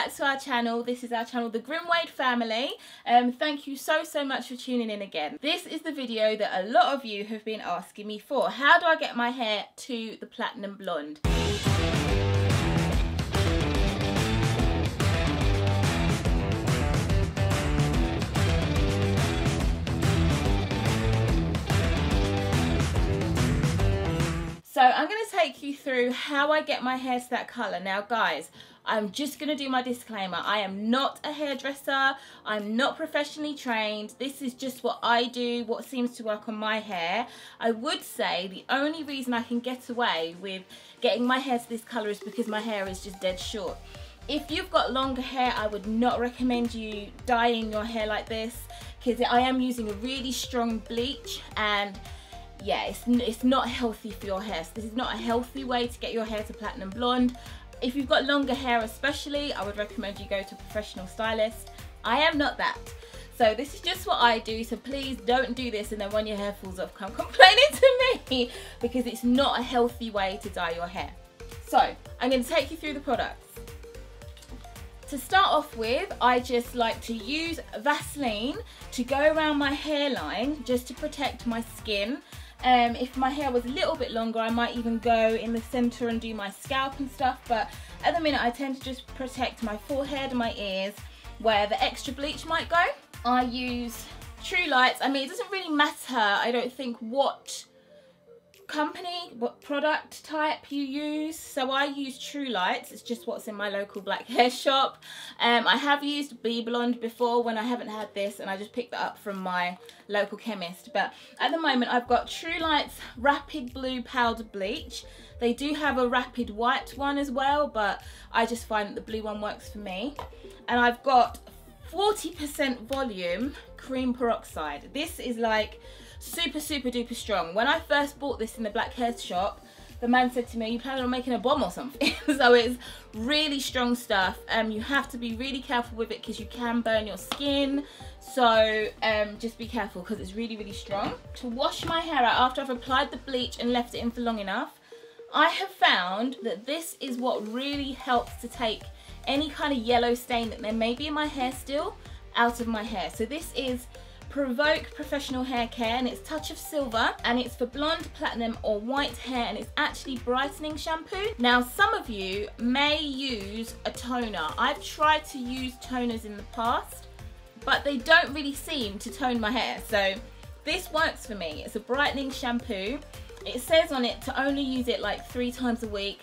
back to our channel. This is our channel, the Grimwade Family. Thank you so much for tuning in again. This is the video that a lot of you have been asking me for. How do I get my hair to the platinum blonde? So I'm going to take you through how I get my hair to that colour. Now guys, I'm just going to do my disclaimer. I am not a hairdresser. I'm not professionally trained. This is just what I do, what seems to work on my hair. I would say the only reason I can get away with getting my hair to this colour is because my hair is just dead short. If you've got longer hair, I would not recommend you dyeing your hair like this, because I am using a really strong bleach, and yeah, it's not healthy for your hair. So this is not a healthy way to get your hair to platinum blonde. If you've got longer hair especially, I would recommend you go to a professional stylist. I am not that. So this is just what I do, so please don't do this and then when your hair falls off come complaining to me, because it's not a healthy way to dye your hair. So I'm going to take you through the products. To start off with, I just like to use Vaseline to go around my hairline just to protect my skin. If my hair was a little bit longer, I might even go in the centre and do my scalp and stuff, but at the minute I tend to just protect my forehead and my ears where the extra bleach might go. I use Trulites. I mean, it doesn't really matter, I don't think, what company, what product type you use. So I use Trulites. It's just what's in my local black hair shop. I have used Bee Blonde before when I haven't had this, and I just picked that up from my local chemist. But at the moment I've got Trulites Rapid Blue Powder Bleach. They do have a Rapid White one as well, but I just find that the blue one works for me. And I've got 40% volume cream peroxide. This is like super duper strong. When I first bought this in the black hair shop, the man said to me, "Are you planning on making a bomb or something?" So it's really strong stuff. You have to be really careful with it because you can burn your skin. So just be careful because it's really strong. To wash my hair out after I've applied the bleach and left it in for long enough, I have found that this is what really helps to take any kind of yellow stain that there may be in my hair still out of my hair. So this is VOKE Professional Hair Care, and it's Touch of Silver, and it's for blonde, platinum or white hair, and it's actually brightening shampoo. Now some of you may use a toner. I've tried to use toners in the past, but they don't really seem to tone my hair. So this works for me. It's a brightening shampoo. It says on it to only use it like 3 times a week.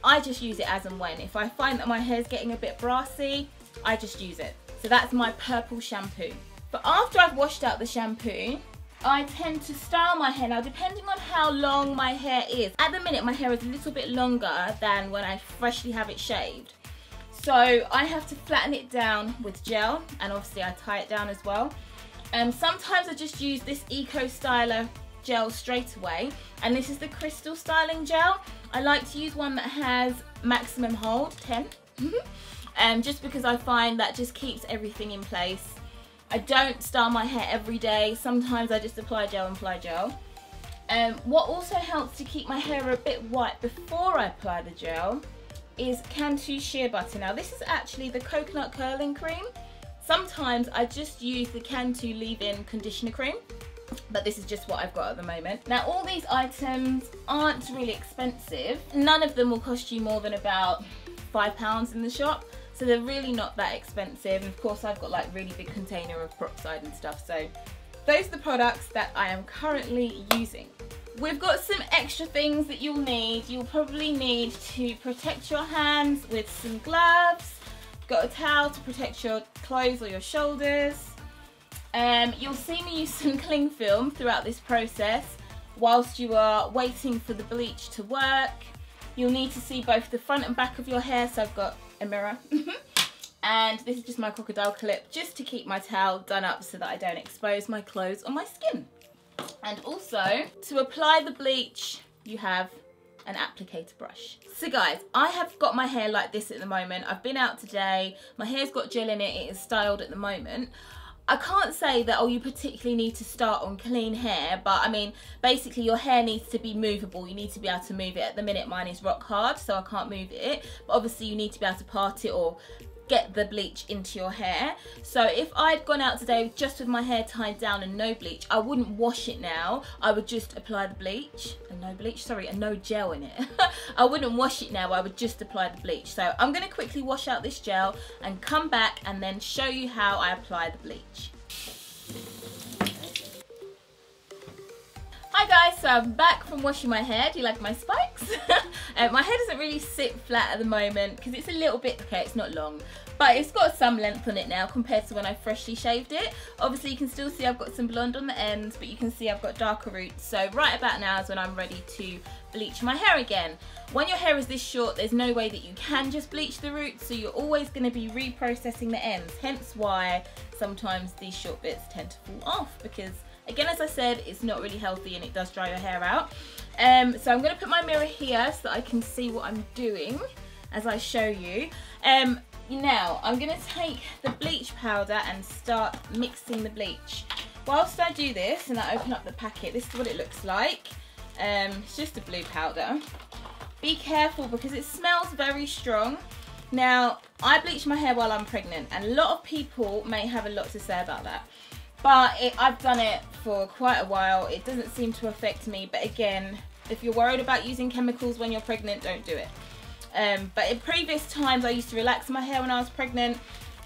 I just use it as and when. If I find that my hair's getting a bit brassy, I just use it. So that's my purple shampoo. But after I've washed out the shampoo, I tend to style my hair. Now, depending on how long my hair is, at the minute my hair is a little bit longer than when I freshly have it shaved. So I have to flatten it down with gel, and obviously I tie it down as well. Sometimes I just use this Eco Styler gel straight away, and this is the Krystal Styling Gel. I like to use one that has maximum hold, 10. Just because I find that just keeps everything in place. I don't style my hair every day. Sometimes I just apply gel and apply gel. What also helps to keep my hair a bit white before I apply the gel is Cantu Shea Butter. Now this is actually the coconut curling cream. Sometimes I just use the Cantu leave-in conditioner cream, but this is just what I've got at the moment. Now all these items aren't really expensive. None of them will cost you more than about £5 in the shop. So they're really not that expensive, and of course I've got like really big container of peroxide and stuff. So those are the products that I am currently using. We've got some extra things that you'll need. You'll probably need to protect your hands with some gloves. Got a towel to protect your clothes or your shoulders. You'll see me use some cling film throughout this process whilst you are waiting for the bleach to work. You'll need to see both the front and back of your hair, so I've got a mirror. And this is just my crocodile clip, just to keep my towel done up so that I don't expose my clothes or my skin. And also, to apply the bleach, you have an applicator brush. So guys, I have got my hair like this at the moment. I've been out today, my hair's got gel in it, it is styled at the moment. I can't say that, oh, you particularly need to start on clean hair, but I mean, basically your hair needs to be movable. You need to be able to move it. At the minute, mine is rock hard, so I can't move it. But obviously you need to be able to part it or get the bleach into your hair. So if I'd gone out today just with my hair tied down and no bleach, I wouldn't wash it now. I would just apply the bleach, and no gel in it. I wouldn't wash it now, I would just apply the bleach. So I'm gonna quickly wash out this gel and come back and then show you how I apply the bleach. Hi guys, so I'm back from washing my hair. Do you like my spikes? My hair doesn't really sit flat at the moment because it's a little bit, okay, it's not long, but it's got some length on it now compared to when I freshly shaved it. Obviously you can still see I've got some blonde on the ends, but you can see I've got darker roots. So right about now is when I'm ready to bleach my hair again. When your hair is this short, there's no way that you can just bleach the roots, so you're always going to be reprocessing the ends, hence why sometimes these short bits tend to fall off, because again, as I said, it's not really healthy and it does dry your hair out. So I'm going to put my mirror here so that I can see what I'm doing as I show you. Now, I'm going to take the bleach powder and start mixing the bleach. Whilst I do this and I open up the packet, this is what it looks like. It's just a blue powder. Be careful because it smells very strong. Now, I bleach my hair while I'm pregnant, and a lot of people may have a lot to say about that. But I've done it for quite a while. It doesn't seem to affect me. But again, if you're worried about using chemicals when you're pregnant, don't do it. But in previous times, I used to relax my hair when I was pregnant.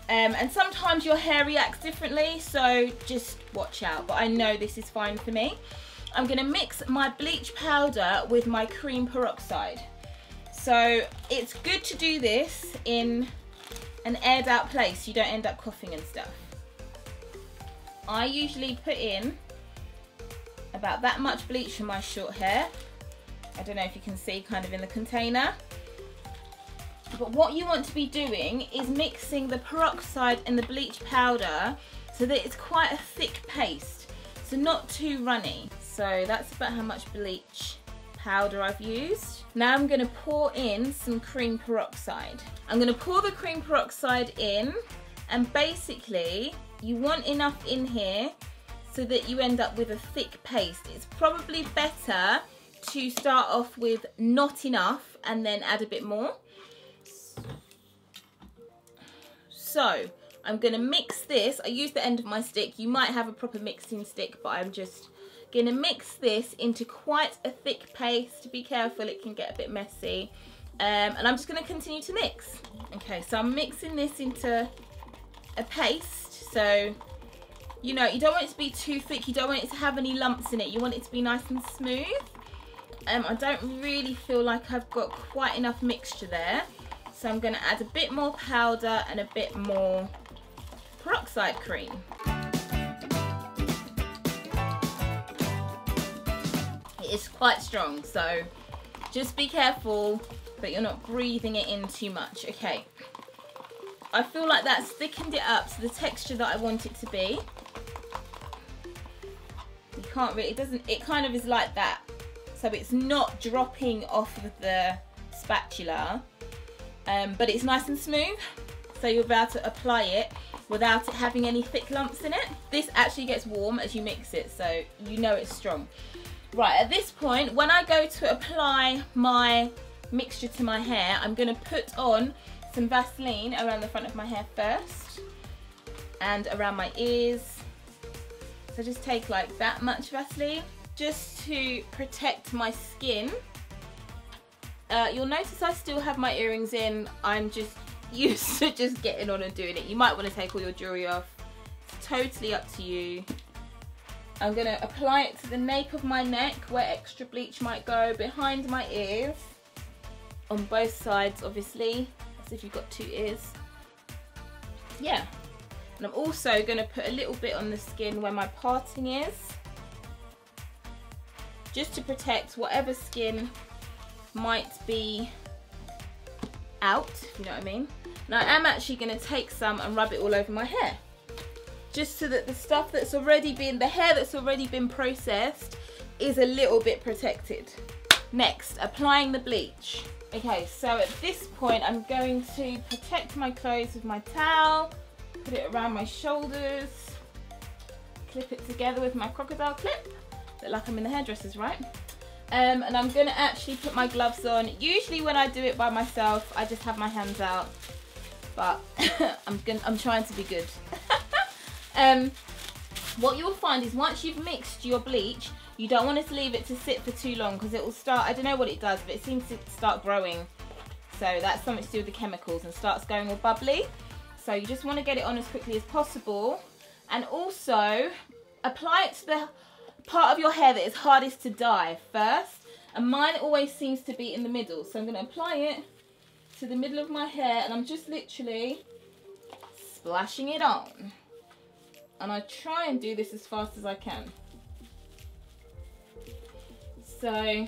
And sometimes your hair reacts differently, so just watch out. But I know this is fine for me. I'm going to mix my bleach powder with my cream peroxide. So it's good to do this in an aired out place. You don't end up coughing and stuff. I usually put in about that much bleach for my short hair. I don't know if you can see kind of in the container. But what you want to be doing is mixing the peroxide and the bleach powder so that it's quite a thick paste, so not too runny. So that's about how much bleach powder I've used. Now I'm going to pour in some cream peroxide. I'm going to pour the cream peroxide in, and basically you want enough in here so that you end up with a thick paste. It's probably better to start off with not enough and then add a bit more. So I'm going to mix this. I use the end of my stick. You might have a proper mixing stick, but I'm just going to mix this into quite a thick paste. Be careful, it can get a bit messy. And I'm just going to continue to mix. Okay, so I'm mixing this into a paste. So, you know, you don't want it to be too thick. You don't want it to have any lumps in it. You want it to be nice and smooth. I don't really feel like I've got quite enough mixture there. So I'm going to add a bit more powder and a bit more peroxide cream. It is quite strong, so just be careful that you're not breathing it in too much. Okay, I feel like that's thickened it up to the texture that I want it to be. You can't really, it kind of is like that. So it's not dropping off of the spatula, but it's nice and smooth. So you're about to apply it without it having any thick lumps in it. This actually gets warm as you mix it, so you know it's strong. Right, at this point, when I go to apply my mixture to my hair, I'm going to put on some Vaseline around the front of my hair first and around my ears. So just take like that much Vaseline just to protect my skin. You'll notice I still have my earrings in. I'm just used to just getting on and doing it. You might want to take all your jewellery off. It's totally up to you. I'm going to apply it to the nape of my neck where extra bleach might go, behind my ears, on both sides obviously, as if you've got two ears. Yeah. And I'm also going to put a little bit on the skin where my parting is, just to protect whatever skin might be out, if you know what I mean. Now I am actually going to take some and rub it all over my hair, just so that the stuff that's already been, the hair that's already been processed is a little bit protected. Next, applying the bleach. Okay, so at this point I'm going to protect my clothes with my towel, put it around my shoulders, clip it together with my crocodile clip, look like I'm in the hairdressers, right? And I'm going to actually put my gloves on. Usually when I do it by myself, I just have my hands out. But but I'm trying to be good. What you'll find is once you've mixed your bleach, you don't want to leave it to sit for too long because it will start, I don't know what it does, but it seems to start growing. So that's something to do with the chemicals and starts going all bubbly. So you just want to get it on as quickly as possible. And also apply it to the part of your hair that is hardest to dye first. And mine always seems to be in the middle. So I'm going to apply it to the middle of my hair and I'm just literally splashing it on. And I try and do this as fast as I can. So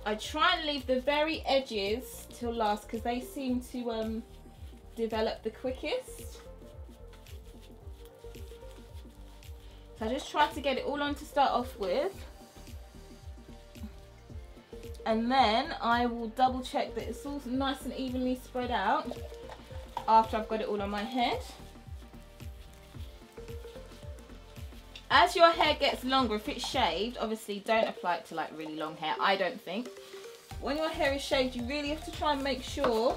I try and leave the very edges till last because they seem to develop the quickest. So I just try to get it all on to start off with. And then I will double check that it's all nice and evenly spread out after I've got it all on my head. As your hair gets longer, if it's shaved, obviously don't apply it to like really long hair, I don't think. When your hair is shaved, you really have to try and make sure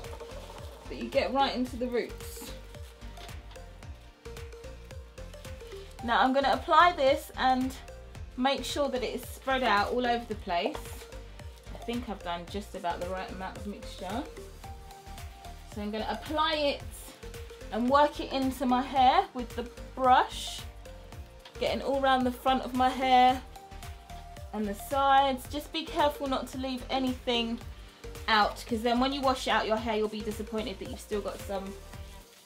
that you get right into the roots. Now I'm going to apply this and make sure that it is spread out all over the place. I think I've done just about the right amount of mixture. So I'm going to apply it and work it into my hair with the brush. Getting all around the front of my hair and the sides. Just be careful not to leave anything out because then when you wash out your hair you'll be disappointed that you've still got some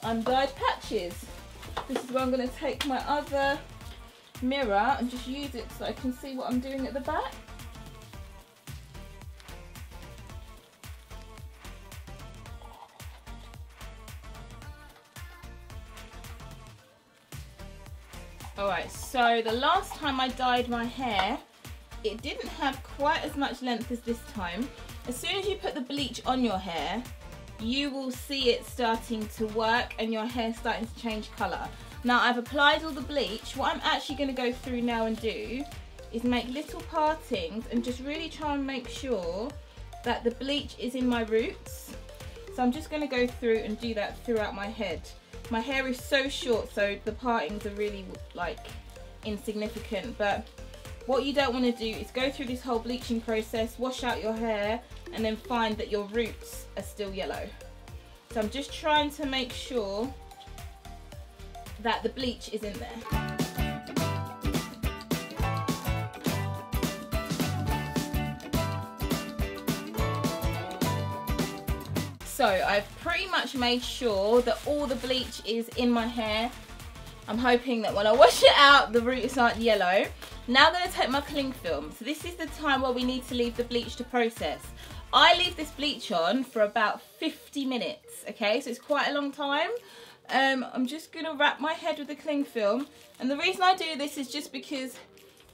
undyed patches. This is where I'm going to take my other mirror and just use it so I can see what I'm doing at the back. Alright, so the last time I dyed my hair, it didn't have quite as much length as this time. As soon as you put the bleach on your hair, you will see it starting to work and your hair starting to change colour. Now I've applied all the bleach. What I'm actually going to go through now and do is make little partings and just really try and make sure that the bleach is in my roots. So I'm just going to go through and do that throughout my head. My hair is so short, so the partings are really like insignificant, but what you don't want to do is go through this whole bleaching process, wash out your hair, and then find that your roots are still yellow. So I'm just trying to make sure that the bleach is in there. So I've pretty much made sure that all the bleach is in my hair. I'm hoping that when I wash it out, the roots aren't yellow. Now I'm going to take my cling film. So this is the time where we need to leave the bleach to process. I leave this bleach on for about 50 minutes, okay? So it's quite a long time. I'm just going to wrap my head with the cling film. And the reason I do this is just because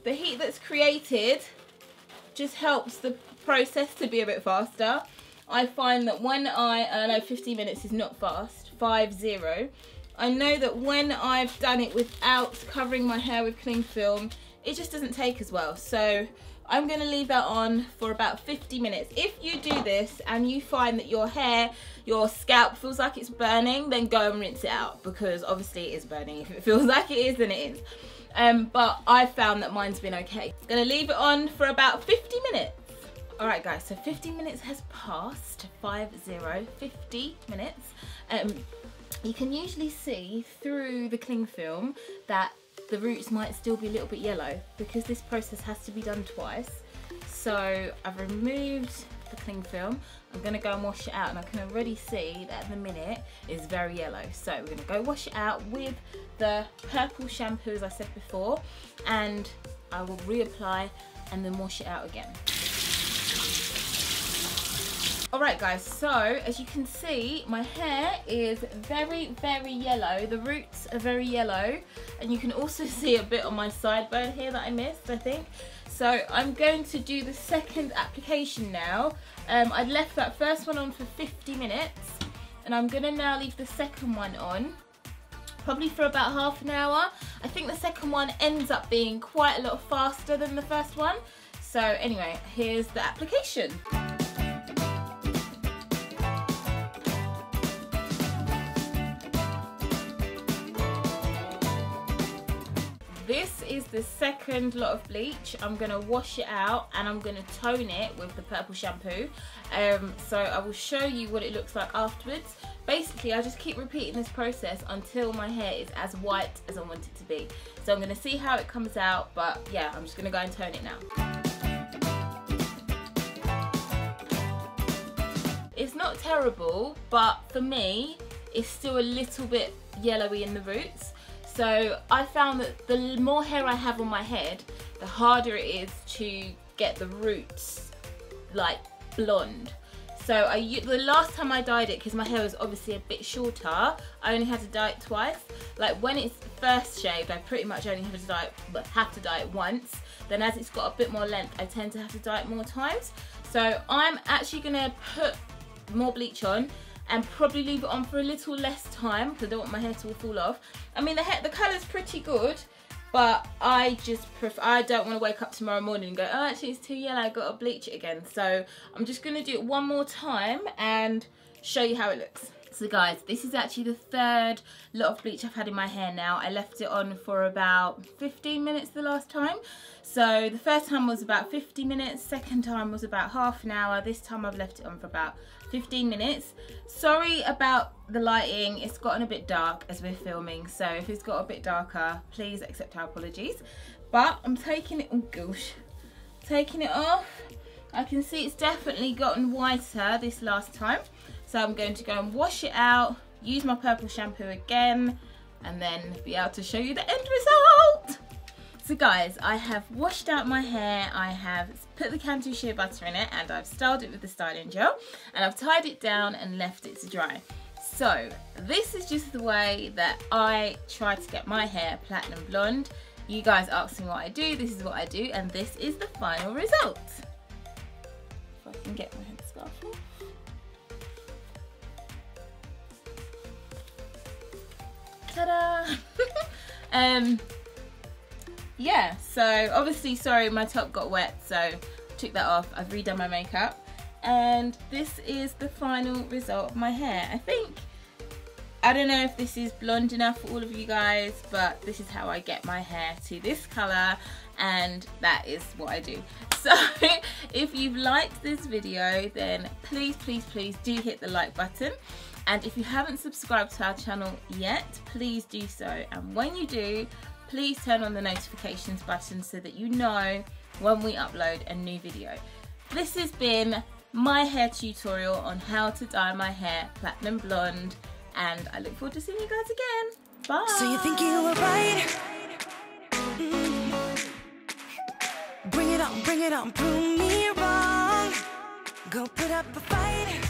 the heat that's created just helps the process to be a bit faster. I find that when I know 50 minutes is not fast, 50. I know that when I've done it without covering my hair with cling film, it just doesn't take as well. So I'm going to leave that on for about 50 minutes. If you do this and you find that your hair, your scalp feels like it's burning, then go and rinse it out, because obviously it is burning. If it feels like it is, then it is. But I've found that mine's been okay. I'm going to leave it on for about 50 minutes. Alright guys, so 50 minutes has passed, 50 minutes. You can usually see through the cling film that the roots might still be a little bit yellow because this process has to be done twice. So I've removed the cling film. I'm going to go and wash it out, and I can already see that at the minute it's very yellow. So we're going to go wash it out with the purple shampoo as I said before, and I will reapply and then wash it out again. Alright guys, so as you can see, my hair is very, very yellow. The roots are very yellow, and you can also see a bit on my sideburn here that I missed, I think. So I'm going to do the second application now. I'd left that first one on for 50 minutes, and I'm going to now leave the second one on, probably for about half an hour. I think the second one ends up being quite a lot faster than the first one. So anyway, here's the application. this is the second lot of bleach. I'm going to wash it out and I'm going to tone it with the purple shampoo. So I will show you what it looks like afterwards. Basically, I just keep repeating this process until my hair is as white as I want it to be. So I'm going to see how it comes out, but yeah, I'm just going to go and tone it now. It's not terrible, but for me, it's still a little bit yellowy in the roots. So I found that the more hair I have on my head, the harder it is to get the roots like blonde. So the last time I dyed it, because my hair was obviously a bit shorter, I only had to dye it twice. Like when it's first shaved, I pretty much only have to dye it once. Then as it's got a bit more length, I tend to have to dye it more times. So I'm actually gonna put more bleach on and probably leave it on for a little less time because I don't want my hair to all fall off. I mean, the colour's pretty good, but I don't want to wake up tomorrow morning and go, oh, actually it's too yellow, I got to bleach it again. So I'm just going to do it one more time and show you how it looks. So guys, this is actually the third lot of bleach I've had in my hair now. I left it on for about 15 minutes the last time. So the first time was about 50 minutes, second time was about half an hour. This time I've left it on for about 15 minutes. Sorry about the lighting, it's gotten a bit dark as we're filming, so if it's got a bit darker, please accept our apologies. But I'm taking it, oh gosh, taking it off. I can see it's definitely gotten whiter this last time. So I'm going to go and wash it out, use my purple shampoo again, and then be able to show you the end result. So guys, I have washed out my hair, I have put the Cantu Shea Butter in it, and I've styled it with the styling gel, and I've tied it down and left it to dry. So this is just the way that I try to get my hair platinum blonde. You guys asked me what I do, this is what I do, and this is the final result. If I can get my headscarf off. Ta-da! Yeah, so obviously, sorry, my top got wet, so took that off. I've redone my makeup, and this is the final result of my hair. I don't know if this is blonde enough for all of you guys, but this is how I get my hair to this colour, and that is what I do. So if you've liked this video, then please, please, please do hit the like button. And if you haven't subscribed to our channel yet, please do so. And when you do, please turn on the notifications button so that you know when we upload a new video. This has been my hair tutorial on how to dye my hair platinum blonde, and I look forward to seeing you guys again. Bye. So you think you were right? Bring it on, prove me wrong. Go put up a fight.